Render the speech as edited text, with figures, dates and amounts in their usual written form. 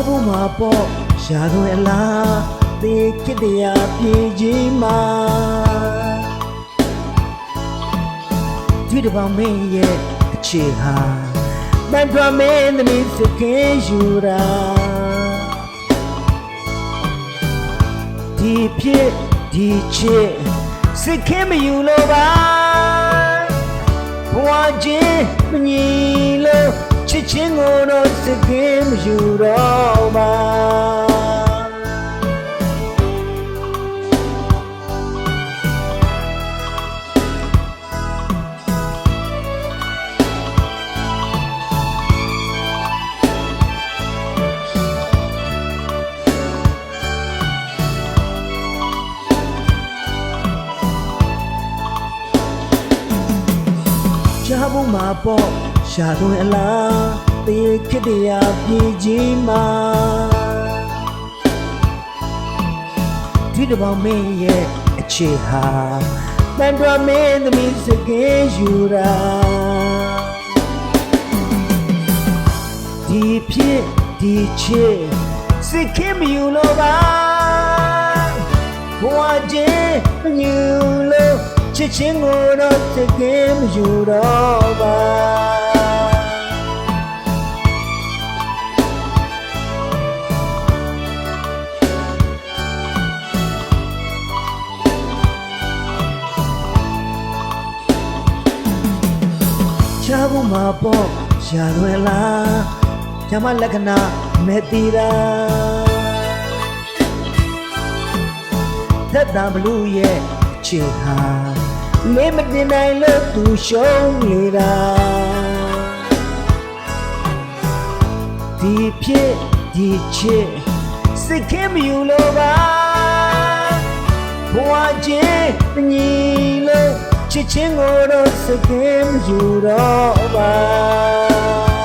ဘူးမှာပေါ့ရာသွင်းအလားသေခစ်တရားပြေကြီးမှာဒီတပောင်မင်းရဲ့အခြေဟာတန်ထွားမင်းသမီးစကင်းယူတာဒီဖြစ်ဒီချစ်စကင်းမယူလို့ပါဘဝချင်းမညီလို့ချစ်ချင်းကိုတော့စကင်းမယူတော့ပါရှားဘူးမှာပေါ့ရှားသွင်းအလားသေခစ်တရားပြေကြီးမှာဒီတပောင်မင်းရဲ့အခြေဟာတန်ထွားမင်းသမီးစကင်းယူတာဒီဖြစ်ဒီချစ်စကင်းမယူလို့ပါဘဝချင်းညူလို့ချစ်ချင်းကိုတော့စကင်းမယူတော့ပါရှားဘူးမှာပေါ့ရှားလွယ်လားညမလက္ခဏာမဲ့တီတာသက်တာဘလူးရဲ့ချစ်ဟာလေးမတင်နိုင်လို့သူရှုံးနေတာဒီဖြစ်ဒီချစ်စိတ်ခဲမယူလို့ပါဘဝချင်းညီလို့ချစ်ချင်းကိုတော့စိတ်ခဲမယူတော့ပါ